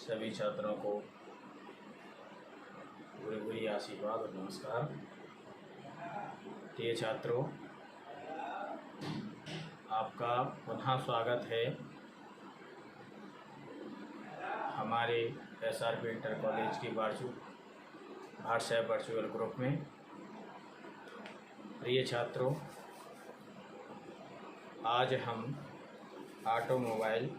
सभी छात्रों को पूरे पूरी आशीर्वाद और नमस्कार। प्रिय छात्रों, आपका पुनः स्वागत है हमारे SRP इंटर कॉलेज की व्हाट्सएप वर्चुअल ग्रुप में। प्रिय छात्रों, आज हम ऑटोमोबाइल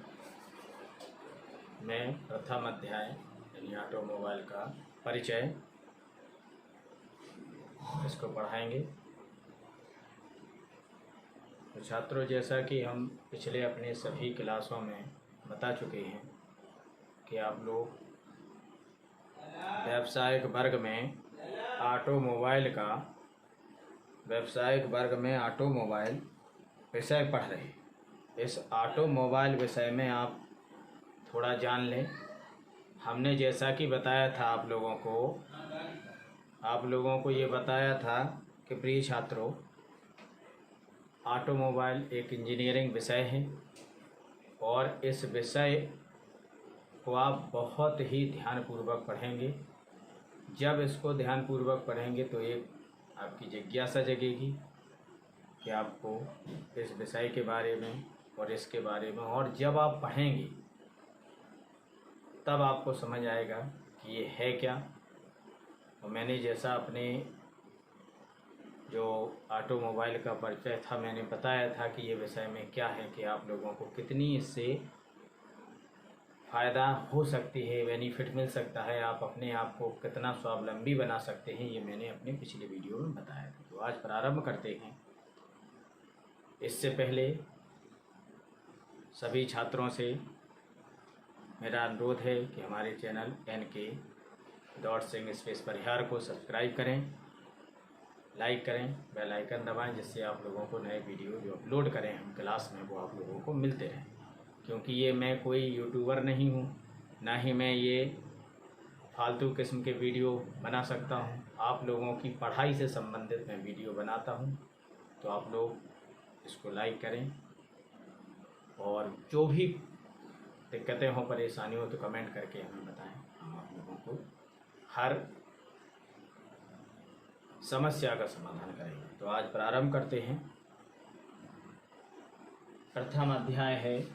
में प्रथम अध्याय यानी ऑटोमोबाइल का परिचय इसको पढ़ाएंगे। तो छात्रों, जैसा कि हम पिछले अपने सभी क्लासों में बता चुके हैं कि आप लोग व्यावसायिक वर्ग में ऑटोमोबाइल विषय पढ़ रहे हैं। इस ऑटोमोबाइल विषय में आप थोड़ा जान लें। हमने जैसा कि बताया था आप लोगों को ये बताया था कि प्रिय छात्रों, ऑटोमोबाइल एक इंजीनियरिंग विषय है और इस विषय को आप बहुत ही ध्यानपूर्वक पढ़ेंगे। जब इसको ध्यानपूर्वक पढ़ेंगे तो एक आपकी जिज्ञासा जगेगी कि आपको इस विषय के बारे में और इसके बारे में, और जब आप पढ़ेंगे तब आपको समझ आएगा कि ये है क्या। और मैंने जैसा अपने जो ऑटोमोबाइल का परिचय था मैंने बताया था कि ये विषय में क्या है, कि आप लोगों को कितनी इससे फ़ायदा हो सकती है, बेनिफिट मिल सकता है, आप अपने आप को कितना स्वावलंबी बना सकते हैं, ये मैंने अपने पिछले वीडियो में बताया था। तो आज प्रारंभ करते हैं। इससे पहले सभी छात्रों से मेरा अनुरोध है कि हमारे चैनल NK.Singh को सब्सक्राइब करें, लाइक करें, बेल आइकन दबाएं, जिससे आप लोगों को नए वीडियो जो अपलोड करें हम क्लास में वो आप लोगों को मिलते रहें। क्योंकि ये मैं कोई यूट्यूबर नहीं हूँ, ना ही मैं ये फालतू किस्म के वीडियो बना सकता हूँ। आप लोगों की पढ़ाई से संबंधित मैं वीडियो बनाता हूँ। तो आप लोग इसको लाइक करें और जो भी दिक्कतें हो, परेशानी हो तो कमेंट करके हमें बताएं। हम आप लोगों को हर समस्या का समाधान करेंगे। तो आज प्रारंभ करते हैं। प्रथम अध्याय है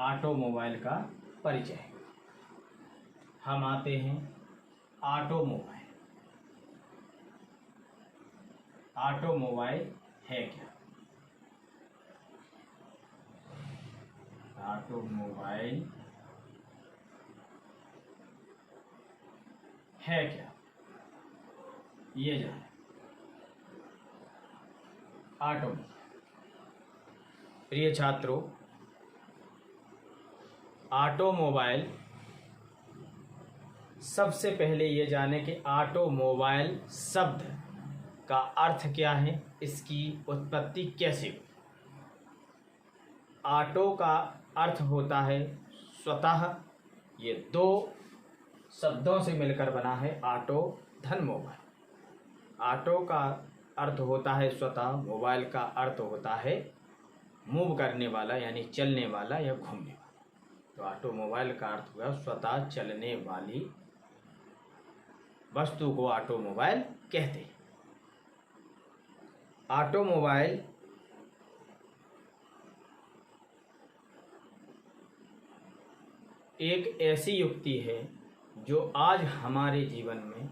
ऑटोमोबाइल का परिचय। हम आते हैं ऑटोमोबाइल। ऑटोमोबाइल है क्या? ऑटोमोबाइल है क्या, ये जाने। ऑटोमोबाइल, प्रिय छात्रों, ऑटोमोबाइल सबसे पहले ये जाने कि ऑटोमोबाइल शब्द का अर्थ क्या है, इसकी उत्पत्ति कैसे हुई। ऑटो का अर्थ होता है स्वतः। ये दो शब्दों से मिलकर बना है ऑटो धन मोबाइल। ऑटो का अर्थ होता है स्वतः, मोबाइल का अर्थ होता है मूव करने वाला यानी चलने वाला या घूमने वाला। तो ऑटोमोबाइल का अर्थ हुआ स्वतः चलने वाली वस्तु को ऑटोमोबाइल कहते हैं। ऑटोमोबाइल एक ऐसी युक्ति है जो आज हमारे जीवन में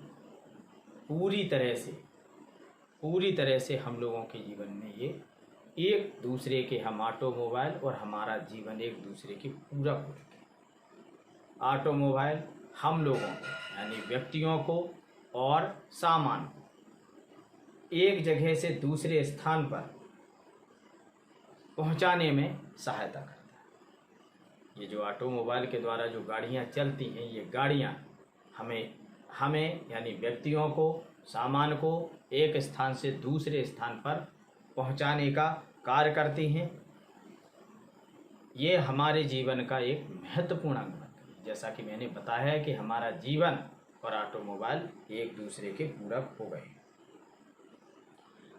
पूरी तरह से हम लोगों के जीवन में ये एक दूसरे के, हम ऑटोमोबाइल और हमारा जीवन एक दूसरे के पूरक हो चुके हैं। ऑटोमोबाइल हम लोगों को यानी व्यक्तियों को और सामान को एक जगह से दूसरे स्थान पर पहुंचाने में सहायता करता है। ये जो ऑटोमोबाइल के द्वारा जो गाड़ियां चलती हैं, ये गाड़ियां हमें यानी व्यक्तियों को, सामान को एक स्थान से दूसरे स्थान पर पहुंचाने का कार्य करती हैं। ये हमारे जीवन का एक महत्वपूर्ण अंग बनती है। जैसा कि मैंने बताया है कि हमारा जीवन और ऑटोमोबाइल एक दूसरे के पूरक हो गए।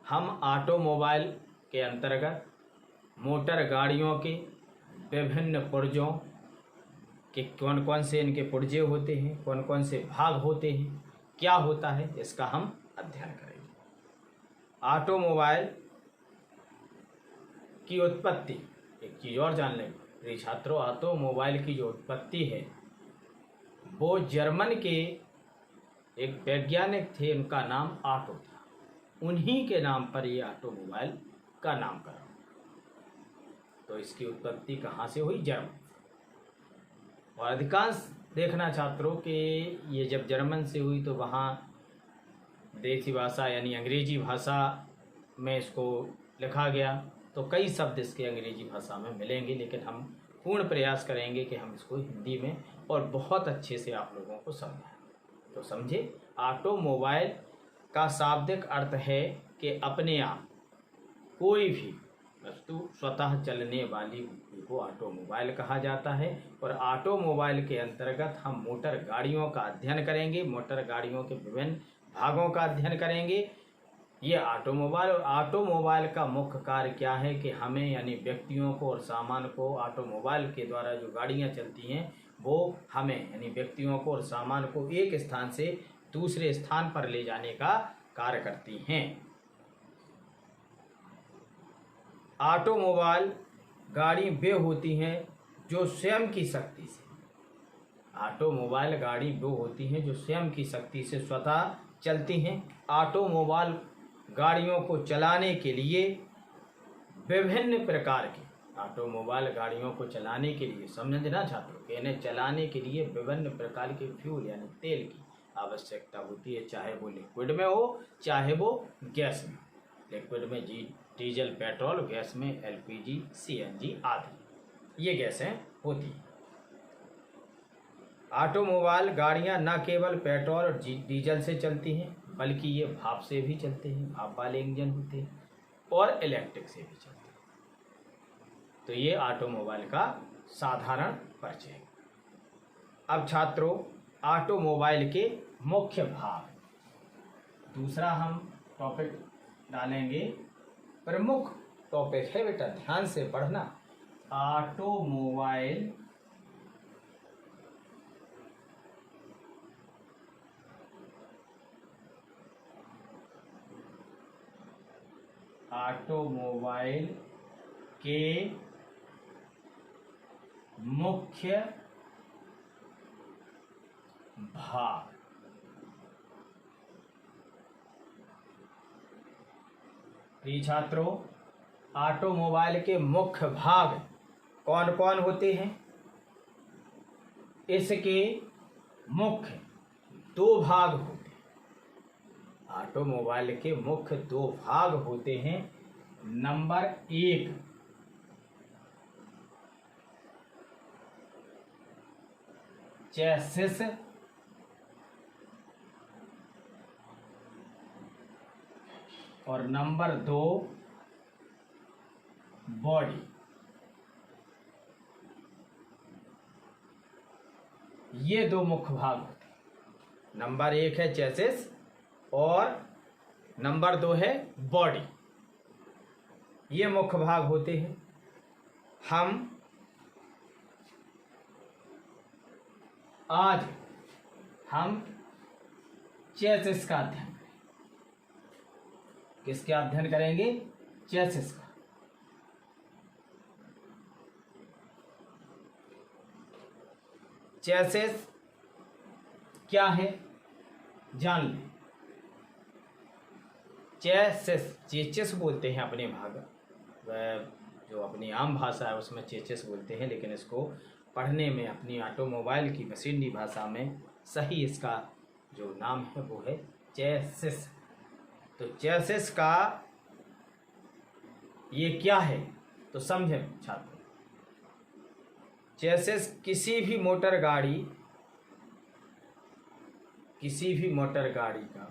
हम ऑटोमोबाइल के अंतर्गत मोटर गाड़ियों के विभिन्न पुर्जों कि कौन कौन से इनके पुर्जे होते हैं, कौन कौन से भाग होते हैं, क्या होता है, इसका हम अध्ययन करेंगे। ऑटोमोबाइल की उत्पत्ति, एक चीज़ और जान लें प्रिय छात्रों, ऑटोमोबाइल की जो उत्पत्ति है वो जर्मन के एक वैज्ञानिक थे, उनका नाम ऑटो था, उन्हीं के नाम पर ये ऑटोमोबाइल का नामकरण। तो इसकी उत्पत्ति कहाँ से हुई? जर्मन। और अधिकांश देखना छात्रों कि ये जब जर्मन से हुई तो वहाँ देसी भाषा यानी अंग्रेजी भाषा में इसको लिखा गया, तो कई शब्द इसके अंग्रेजी भाषा में मिलेंगे, लेकिन हम पूर्ण प्रयास करेंगे कि हम इसको हिंदी में और बहुत अच्छे से आप लोगों को समझाएं। तो समझे, ऑटोमोबाइल का शाब्दिक अर्थ है कि अपने आप कोई भी वस्तु स्वतः चलने वाली वस्तु को ऑटोमोबाइल कहा जाता है। और ऑटोमोबाइल के अंतर्गत हम मोटर गाड़ियों का अध्ययन करेंगे, मोटर गाड़ियों के विभिन्न भागों का अध्ययन करेंगे। ये ऑटोमोबाइल, और ऑटोमोबाइल का मुख्य कार्य क्या है कि हमें यानी व्यक्तियों को और सामान को, ऑटोमोबाइल के द्वारा जो गाड़ियाँ चलती हैं वो हमें यानी व्यक्तियों को और सामान को एक स्थान से दूसरे स्थान पर ले जाने का कार्य करती हैं। ऑटोमोबाइल गाड़ी वे होती हैं जो स्वयं की शक्ति से, ऑटोमोबाइल गाड़ी वो होती हैं जो स्वयं की शक्ति से स्वतः चलती हैं। ऑटोमोबाइल गाड़ियों को चलाने के लिए विभिन्न प्रकार के, ऑटोमोबाइल गाड़ियों को चलाने के लिए समझना छात्रों कि इन्हें चलाने के लिए विभिन्न प्रकार के फ्यूल यानी तेल की आवश्यकता होती है, चाहे वो लिक्विड में हो चाहे वो गैस में। लिक्विड में डीजल, पेट्रोल, गैस में एलपीजी, सीएनजी आदि ये गैसें होती हैं। ऑटोमोबाइल गाड़ियां न केवल पेट्रोल और डीजल से चलती हैं बल्कि ये भाप से भी चलते हैं, भाप वाले इंजन होते हैं, और इलेक्ट्रिक से भी चलते हैं। तो ये ऑटोमोबाइल का साधारण परिचय है। अब छात्रों ऑटोमोबाइल के मुख्य भाग, दूसरा हम टॉपिक डालेंगे, प्रमुख टॉपिक है बेटा, ध्यान से पढ़ना। ऑटोमोबाइल के मुख्य भाग। प्रिय छात्रों, ऑटोमोबाइल के मुख्य भाग कौन कौन होते हैं? इसके मुख्य दो भाग होते हैं। ऑटोमोबाइल के मुख्य दो भाग होते हैं। नंबर 1 चेसिस, और नंबर 2 बॉडी। ये दो मुख्य भाग होते हैं। नंबर 1 है चेसिस और नंबर 2 है बॉडी। ये मुख्य भाग होते हैं। आज हम चेसिस का अध्ययन करेंगे। किसका अध्ययन करेंगे? चेसिस का। चेसिस क्या है जान लें। चेसिस बोलते हैं अपने भाग, वह जो अपनी आम भाषा है उसमें चेसिस बोलते हैं, लेकिन इसको पढ़ने में अपनी ऑटोमोबाइल की मशीनरी भाषा में सही इसका जो नाम है वो है चेसिस। तो चेसिस का ये क्या है तो समझें छात्र। चेसिस किसी भी मोटर गाड़ी का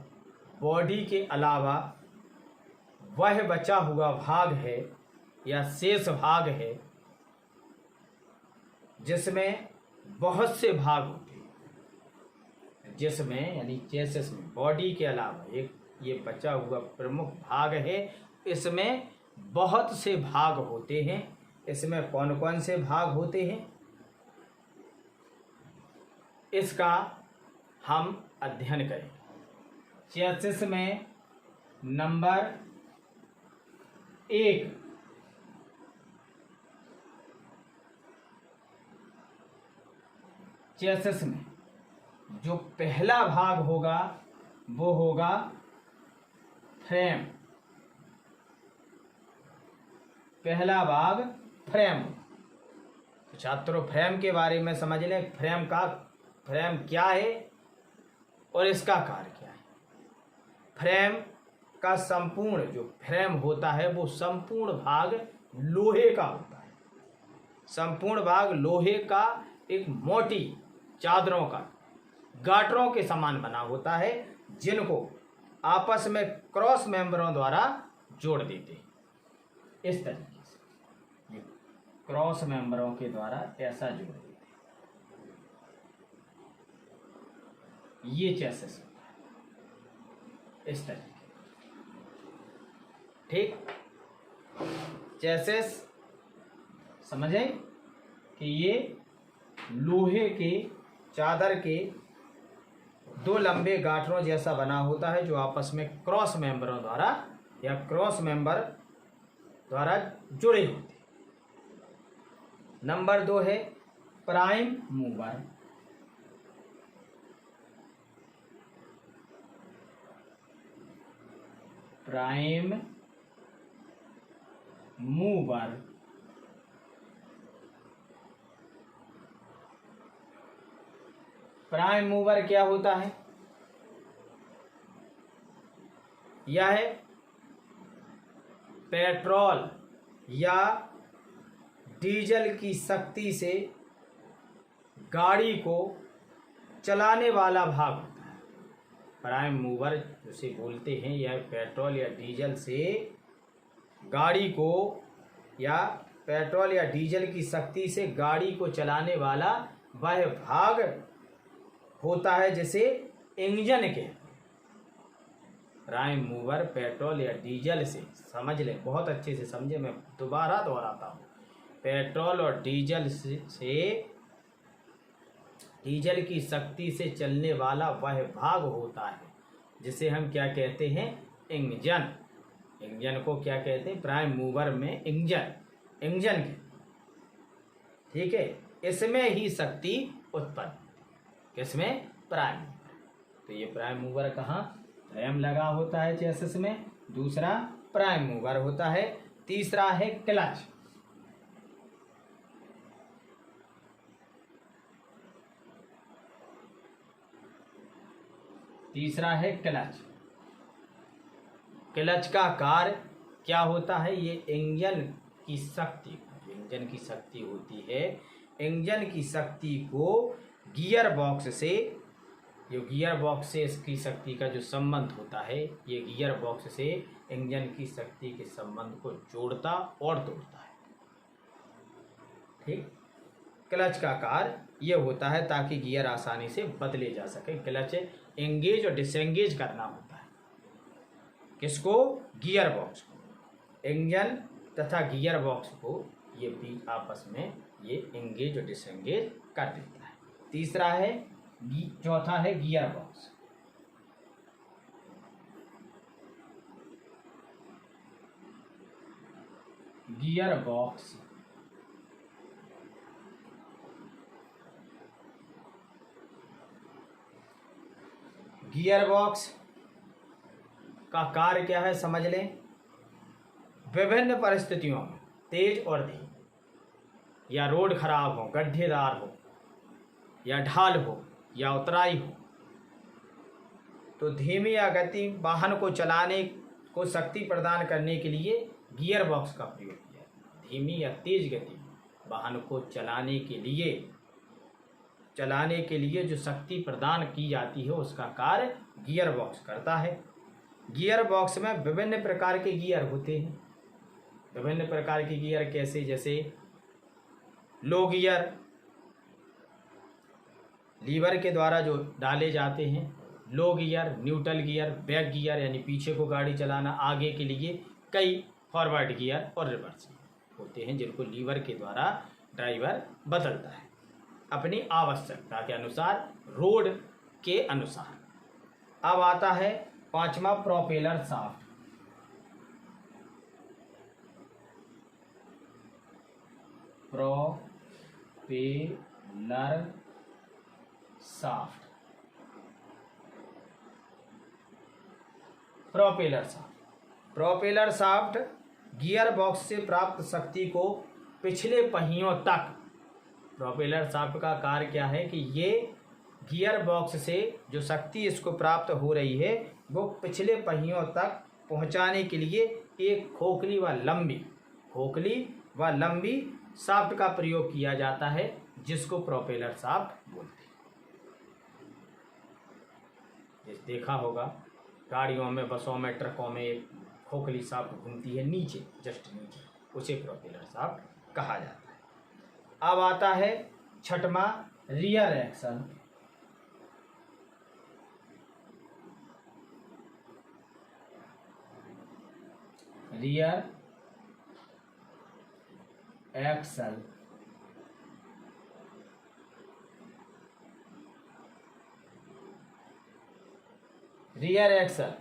बॉडी के अलावा वह बचा हुआ भाग है या शेष भाग है जिसमें बहुत से भाग होते हैं। जिसमें यानी चेसिस में बॉडी के अलावा एक ये बचा हुआ प्रमुख भाग है, इसमें बहुत से भाग होते हैं। इसमें कौन कौन से भाग होते हैं? इसका हम अध्ययन करें। चेसिस में नंबर 1 चेसिस में जो पहला भाग होगा वो होगा फ्रेम। पहला भाग फ्रेम। तो छात्रों फ्रेम के बारे में समझ लें। फ्रेम क्या है और इसका कार्य क्या है। फ्रेम का संपूर्ण जो फ्रेम होता है वो संपूर्ण भाग लोहे का होता है। संपूर्ण भाग लोहे का एक मोटी चादरों का गाटरों के समान बना होता है, जिनको आपस में क्रॉस मेंबरों द्वारा जोड़ देते हैं। इस तरीके से क्रॉस मेंबरों के द्वारा ऐसा जोड़ देते हैं। ये चेसिस होता है इस तरीके। ठीक, चेसिस समझे कि ये लोहे के चादर के 2 लंबे गांठों जैसा बना होता है, जो आपस में क्रॉस मेंबरों द्वारा या क्रॉस मेंबर द्वारा जुड़े होते हैं। नंबर 2 है prime mover. Prime mover prime mover क्या होता है? यह है पेट्रोल या डीजल की शक्ति से गाड़ी को चलाने वाला भाग होता है। प्राइम मूवर जिसे बोलते हैं, यह पेट्रोल या डीजल से गाड़ी को या पेट्रोल या डीजल की शक्ति से गाड़ी को चलाने वाला वह भाग होता है जिसे इंजन के प्राइम मूवर पेट्रोल या डीजल से, समझ लें बहुत अच्छे से समझे, मैं दोबारा दोहराता हूँ। पेट्रोल और डीजल से डीजल की शक्ति से चलने वाला वह भाग होता है जिसे हम क्या कहते हैं? इंजन। इंजन को क्या कहते हैं? प्राइम मूवर में इंजन के। ठीक है, इसमें ही शक्ति उत्पन्न, किसमें? Prime mover. तो ये प्राइम मूवर कहाँ? फ्रेम लगा होता है चेसिस में। दूसरा प्राइम मूवर होता है। तीसरा है क्लच। तीसरा है क्लच। क्लच का कार्य क्या होता है? ये इंजन की शक्ति, इंजन की शक्ति होती है। इंजन की शक्ति को गियर बॉक्स से, जो गियर बॉक्स से इसकी शक्ति का जो संबंध होता है, ये गियर बॉक्स से इंजन की शक्ति के संबंध को जोड़ता और तोड़ता है। ठीक, क्लच का कार्य ये होता है ताकि गियर आसानी से बदले जा सके। क्लच एंगेज और डिसएंगेज करना होता है। किसको? गियर बॉक्स को। इंजन तथा गियर बॉक्स को ये बीच आपस में ये एंगेज और डिसएंगेज कर देता है। तीसरा है, चौथा है gear box. Gear box gear box का कार्य क्या है? समझ लें। विभिन्न परिस्थितियों में तेज और धीमी, या रोड खराब हो, गड्ढेदार हो, या ढाल हो, या उतराई हो, तो धीमी या गति वाहन को चलाने को शक्ति प्रदान करने के लिए गियर बॉक्स का प्रयोग किया। धीमी या तेज गति वाहन को चलाने के लिए जो शक्ति प्रदान की जाती है उसका कार्य गियर बॉक्स करता है। गियर बॉक्स में विभिन्न प्रकार के गियर होते हैं। विभिन्न प्रकार के गियर कैसे? जैसे लो गियर, लीवर के द्वारा जो डाले जाते हैं। लो gear, neutral gear, back gear यानी पीछे को गाड़ी चलाना, आगे के लिए कई फॉरवर्ड गियर और रिवर्स गियर होते हैं जिनको लीवर के द्वारा ड्राइवर बदलता है। अपनी आवश्यकता के अनुसार, रोड के अनुसार। अब आता है पांचवा propeller shaft. Propeller shaft, propeller shaft. Propeller shaft gear box से प्राप्त शक्ति को पिछले पहियों तक, प्रोपेलर शाफ्ट का कार्य क्या है कि ये गियर बॉक्स से जो शक्ति इसको प्राप्त हो रही है वो पिछले पहियों तक पहुंचाने के लिए एक खोखली व लंबी शाफ्ट का प्रयोग किया जाता है, जिसको प्रोपेलर शाफ्ट बोलते हैं। देखा होगा गाड़ियों में, बसों में, ट्रकों में एक खोखली शाफ्ट घूमती है नीचे, जस्ट नीचे, उसे प्रोपेलर शाफ्ट कहा जाता है। अब आता है छठवां rear axle. Rear axle, rear axle.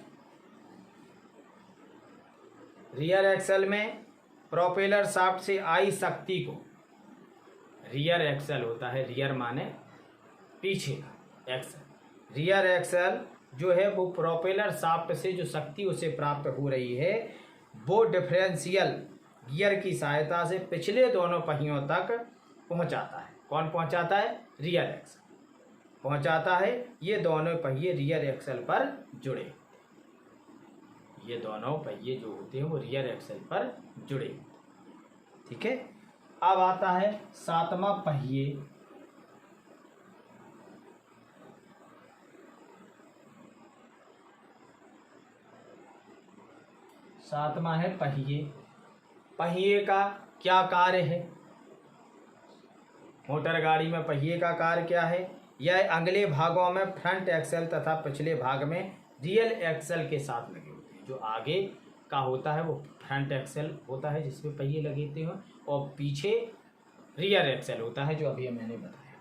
Rear axle में प्रोपेलर शाफ्ट से आई शक्ति को, रियर एक्सल होता है, रियर माने पीछे का, एक्सल। रियर एक्सल जो है वो प्रोपेलर शाफ्ट से जो शक्ति उसे प्राप्त हो रही है वो डिफरेंशियल गियर की सहायता से पिछले दोनों पहियों तक पहुंचाता है। कौन पहुंचाता है? रियर एक्सल पहुंचाता है। ये दोनों पहिए रियर एक्सल पर जुड़े, ये दोनों पहिए जो होते हैं वो रियर एक्सल पर जुड़े। ठीक है। अब आता है सातवां पहिए, सातवां है पहिए। पहिए का क्या कार्य है? मोटर गाड़ी में पहिए का कार्य क्या है? यह अगले भागों में फ्रंट एक्सल तथा पिछले भाग में रियर एक्सल के साथ लगे होते हैं। जो आगे का होता है वो फ्रंट एक्सल होता है जिसमें पहिए लगे होते हैं, और पीछे रियर एक्सल होता है जो अभी मैंने बताया।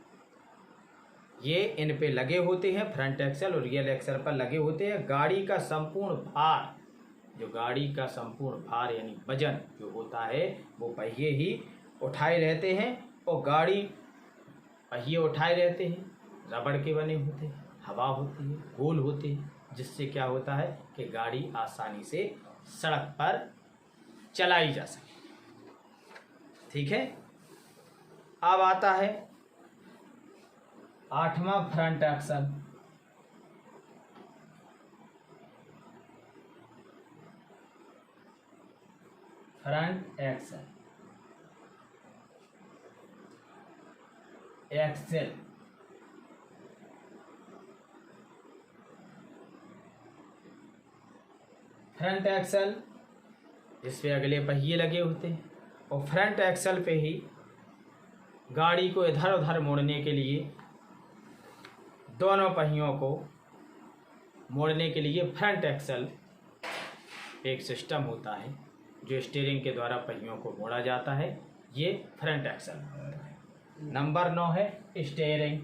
ये इन पे लगे होते हैं, फ्रंट एक्सल और रियर एक्सल पर लगे होते हैं। गाड़ी का संपूर्ण भार, जो गाड़ी का संपूर्ण भार यानी वजन जो होता है वो पहिए ही उठाए रहते हैं, और गाड़ी पहिए उठाए रहते हैं। रबड़ के बने होते हैं, हवा होती है, गोल होते हैं, जिससे क्या होता है कि गाड़ी आसानी से सड़क पर चलाई जा सके। ठीक है। अब आता है आठवां front axle. Front axle, axle. Front axle इस पे अगले पहिए लगे होते हैं, और फ्रंट एक्सल पे ही गाड़ी को इधर उधर मोड़ने के लिए, दोनों पहियों को मोड़ने के लिए फ्रंट एक्सल एक सिस्टम होता है जो स्टीयरिंग के द्वारा पहियों को मोड़ा जाता है। ये फ्रंट एक्सल होता है। नंबर 9 है स्टीयरिंग।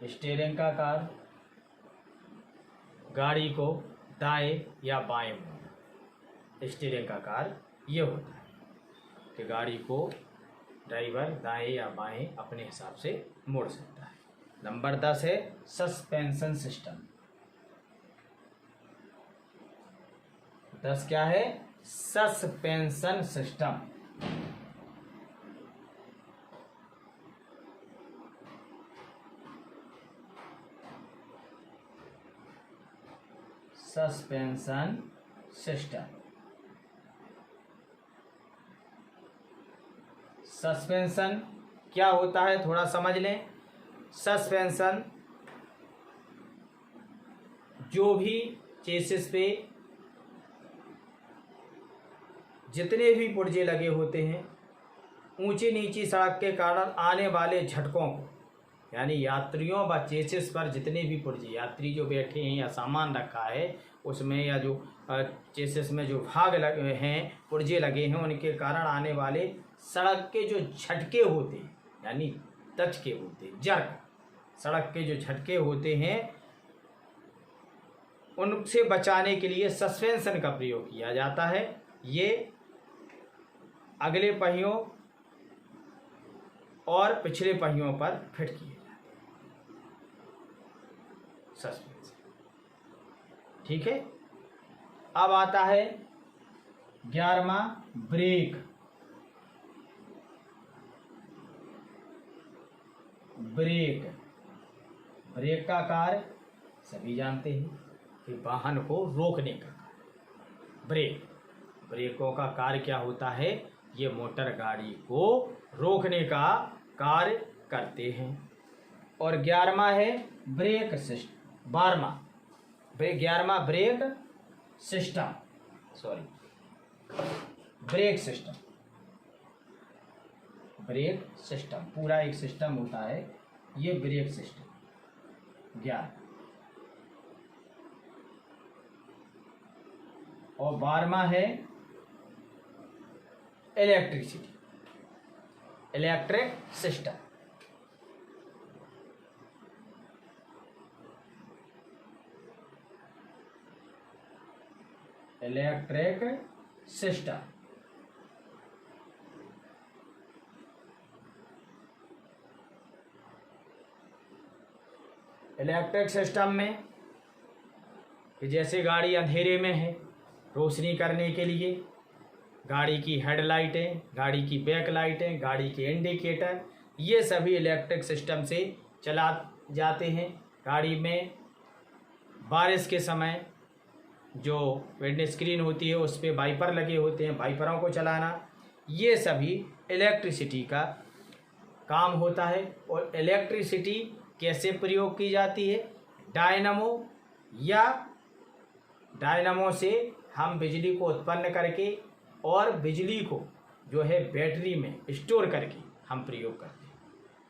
स्टीयरिंग का कार्य गाड़ी को दाएं या बाएं मोड़ना। स्टीयरिंग का कार्य ये होता है कि गाड़ी को ड्राइवर दाएं या बाएं अपने हिसाब से मोड़ सकता है। नंबर 10 है सस्पेंशन सिस्टम। 10 क्या है? Suspension system. Suspension system. Suspension क्या होता है थोड़ा समझ लें। सस्पेंशन जो भी चेसिस पे जितने भी पुर्जे लगे होते हैं, ऊंची नीची सड़क के कारण आने वाले झटकों को यानी यात्रियों व चेसिस पर जितने भी पुर्जे, यात्री जो बैठे हैं या सामान रखा है उसमें, या जो चेसिस में जो भाग लगे हैं, पुर्जे लगे हैं, उनके कारण आने वाले सड़क के जो झटके होते हैं, यानी दचके होते हैं, जर्क, सड़क के जो झटके होते हैं, उनसे बचाने के लिए सस्पेंशन का प्रयोग किया जाता है। ये अगले पहियों और पिछले पहियों पर फिट किए जाते हैं सस्पेंशन। ठीक है। अब आता है 11वां ब्रेक। ब्रेक, ब्रेक का कार्य सभी जानते हैं कि वाहन को रोकने का कार्य। ब्रेक, ब्रेकों का कार्य क्या होता है? ये मोटर गाड़ी को रोकने का कार्य करते हैं। और 11वां है ब्रेक सिस्टम, 11वां brake system, brake system. Brake system पूरा एक सिस्टम होता है, ये ब्रेक सिस्टम 11। और 12वां है electricity, electric system. Electric system. Electric system में कि जैसे गाड़ी अंधेरे में है, रोशनी करने के लिए गाड़ी की हेडलाइटें, गाड़ी की बैक लाइटें, गाड़ी के इंडिकेटर, ये सभी इलेक्ट्रिक सिस्टम से चला जाते हैं। गाड़ी में बारिश के समय जो विंड स्क्रीन होती है उस पर वाइपर लगे होते हैं, वाइपरों को चलाना, ये सभी इलेक्ट्रिसिटी का काम होता है। और इलेक्ट्रिसिटी कैसे प्रयोग की जाती है? डायनामो, या डायनामो से हम बिजली को उत्पन्न करके और बिजली को जो है बैटरी में स्टोर करके हम प्रयोग करते हैं।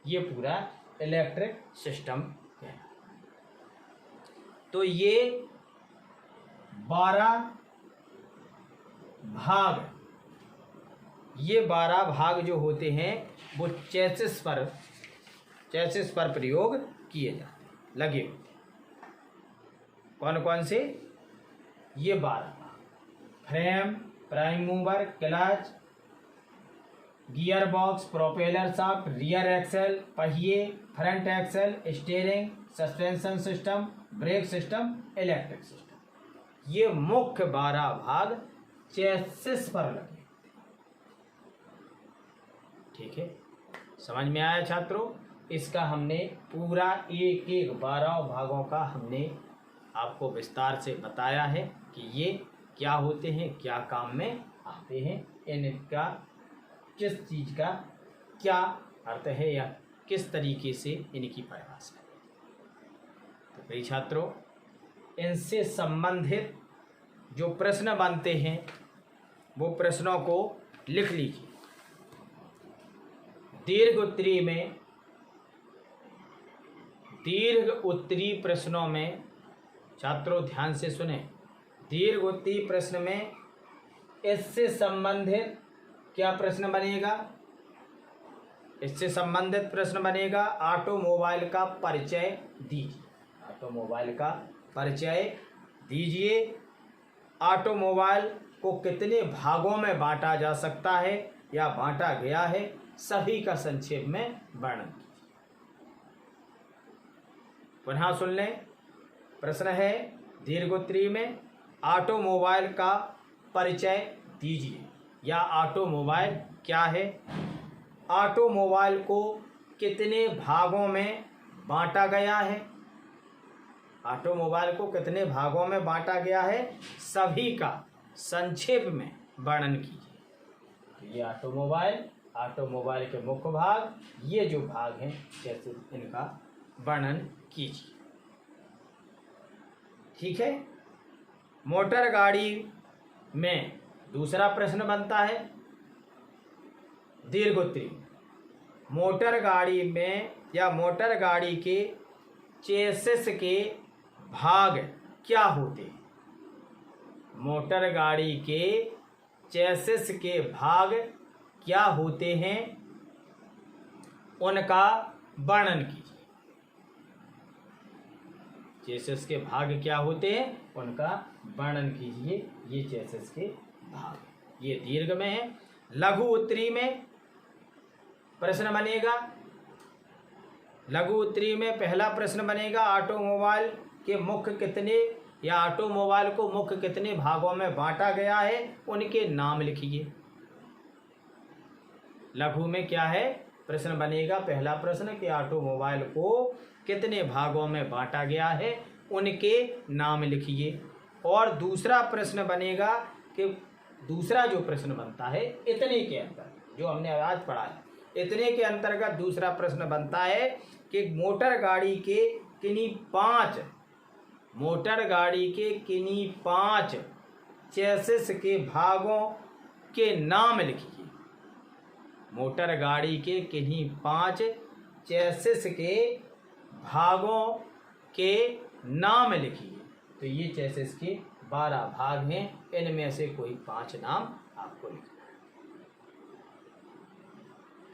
ये पूरा इलेक्ट्रिक सिस्टम है। तो ये 12 भाग, ये 12 भाग जो होते हैं वो चेसिस पर प्रयोग किए जाते हैं, लगे होते हैं। कौन कौन से? ये 12 भाग: frame, prime mover, clutch, gear box, propeller shaft, rear axle, पहिए, front axle, steering, suspension system, brake system, electric system. ये मुख्य 12 भाग चेसिस पर लगे। ठीक है, समझ में आया छात्रों? इसका हमने पूरा एक 12 भागों का हमने आपको विस्तार से बताया है कि ये क्या होते हैं, क्या काम में आते हैं, इनका किस चीज़ का क्या अर्थ है या किस तरीके से इनकी परिभाषा है। तो कई छात्रों, इनसे संबंधित जो प्रश्न बनते हैं वो प्रश्नों को लिख लीजिए। दीर्घ उत्तरी प्रश्नों में छात्रों ध्यान से सुने। दीर्घ उत्तरी प्रश्न में इससे संबंधित क्या प्रश्न बनेगा? इससे संबंधित प्रश्न बनेगा ऑटोमोबाइल का परिचय दीजिए। ऑटोमोबाइल का परिचय दीजिए। ऑटोमोबाइल को कितने भागों में बांटा जा सकता है या बांटा गया है, सभी का संक्षेप में वर्णन कीजिए। पुनः सुन लें। प्रश्न है दीर्घोत्तरी में ऑटोमोबाइल का परिचय दीजिए या ऑटोमोबाइल क्या है, ऑटोमोबाइल को कितने भागों में बांटा गया है, ऑटोमोबाइल को कितने भागों में बांटा गया है, सभी का संक्षेप में वर्णन कीजिए। ये ऑटोमोबाइल के मुख्य भाग, ये जो भाग हैं जैसे इनका वर्णन कीजिए। ठीक है। मोटर गाड़ी में दूसरा प्रश्न बनता है दीर्घोत्तरी। मोटर गाड़ी में या मोटर गाड़ी के चेसिस के भाग क्या होते हैं? मोटर गाड़ी के चेसिस के भाग क्या होते हैं, उनका वर्णन कीजिए। चेसिस के भाग क्या होते हैं, उनका वर्णन कीजिए। ये चेसिस के भाग, ये दीर्घ में है। लघु उत्तरी में प्रश्न बनेगा। लघु उत्तरी में पहला प्रश्न बनेगा, ऑटोमोबाइल के मुख्य कितने या ऑटोमोबाइल को मुख्य कितने भागों में बांटा गया है, उनके नाम लिखिए। लघु में क्या है, प्रश्न बनेगा पहला प्रश्न कि ऑटोमोबाइल को कितने भागों में बांटा गया है, उनके नाम लिखिए। और दूसरा प्रश्न बनेगा कि दूसरा जो प्रश्न बनता है इतने के अंतर, जो हमने आज पढ़ा है, इतने के अंतर्गत दूसरा प्रश्न बनता है कि मोटर गाड़ी के किन्हीं पांच चेसिस के भागों के नाम लिखिए। मोटर गाड़ी के किन्हीं पांच चेसिस के भागों के नाम लिखिए। तो ये चेसिस के 12 भाग हैं, इनमें से कोई 5 नाम आपको लिखना है।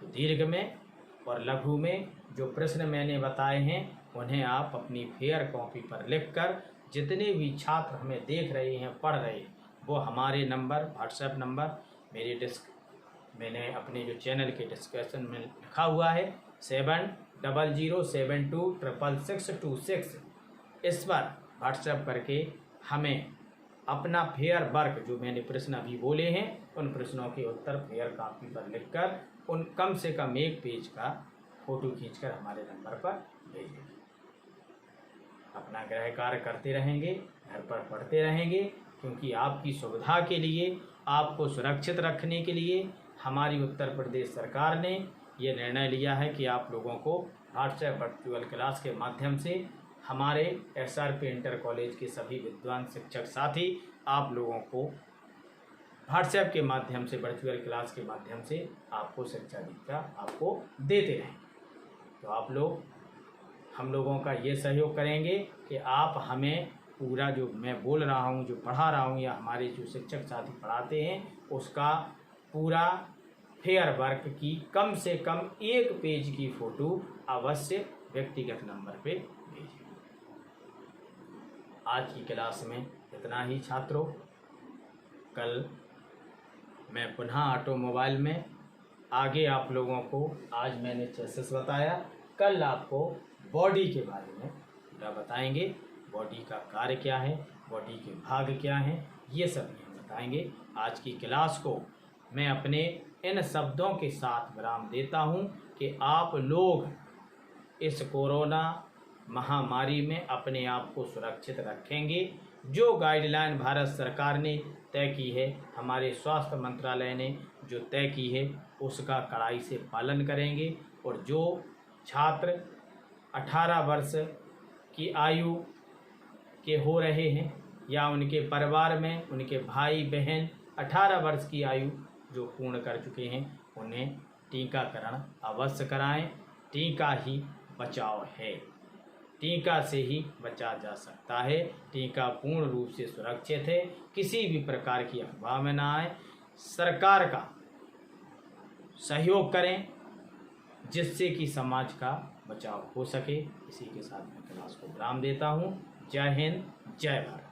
तो दीर्घ में और लघु में जो प्रश्न मैंने बताए हैं, उन्हें आप अपनी फेयर कॉपी पर लिखकर, जितने भी छात्र हमें देख रहे हैं, पढ़ रहे हैं, वो हमारे नंबर, व्हाट्सएप नंबर मैंने अपने जो चैनल के डिस्क्रिप्शन में लिखा हुआ है 7072726626, इस पर व्हाट्सएप करके हमें अपना फेयर वर्क, जो मैंने प्रश्न अभी बोले हैं, उन प्रश्नों के उत्तर फेयर कॉपी पर लिखकर उन कम से कम 1 पेज का फोटो खींचकर हमारे नंबर पर भेजें। अपना गृह कार्य करते रहेंगे, घर पर पढ़ते रहेंगे, क्योंकि आपकी सुविधा के लिए, आपको सुरक्षित रखने के लिए हमारी उत्तर प्रदेश सरकार ने ये निर्णय लिया है कि आप लोगों को व्हाट्सएप वर्चुअल क्लास के माध्यम से हमारे SRP इंटर कॉलेज के सभी विद्वान शिक्षक साथी आप लोगों को व्हाट्सएप के माध्यम से, वर्चुअल क्लास के माध्यम से आपको शिक्षा दीक्षा आपको देते रहें। तो आप लोग हम लोगों का ये सहयोग करेंगे कि आप हमें पूरा जो मैं बोल रहा हूँ, जो पढ़ा रहा हूँ, या हमारे जो शिक्षक साथी पढ़ाते हैं, उसका पूरा फेयर वर्क की कम से कम 1 पेज की फ़ोटो अवश्य व्यक्तिगत नंबर पे भेजें। आज की क्लास में इतना ही छात्रों। कल मैं पुनः ऑटोमोबाइल में आगे आप लोगों को, आज मैंने चेसिस बताया, कल आपको बॉडी के बारे में पूरा बताएंगे। बॉडी का कार्य क्या है, बॉडी के भाग क्या हैं, ये सब हम बताएंगे। आज की क्लास को मैं अपने इन शब्दों के साथ विराम देता हूं कि आप लोग इस कोरोना महामारी में अपने आप को सुरक्षित रखेंगे। जो गाइडलाइन भारत सरकार ने तय की है, हमारे स्वास्थ्य मंत्रालय ने जो तय की है, उसका कड़ाई से पालन करेंगे। और जो छात्र 18 वर्ष की आयु के हो रहे हैं या उनके परिवार में उनके भाई बहन 18 वर्ष की आयु जो पूर्ण कर चुके हैं, उन्हें टीकाकरण अवश्य कराएं। टीका ही बचाव है, टीका से ही बचा जा सकता है। टीका पूर्ण रूप से सुरक्षित है, किसी भी प्रकार की अफवाह में ना आए। सरकार का सहयोग करें जिससे कि समाज का बचाव हो सके। इसी के साथ मैं क्लास को विराम देता हूँ। जय हिंद, जय भारत।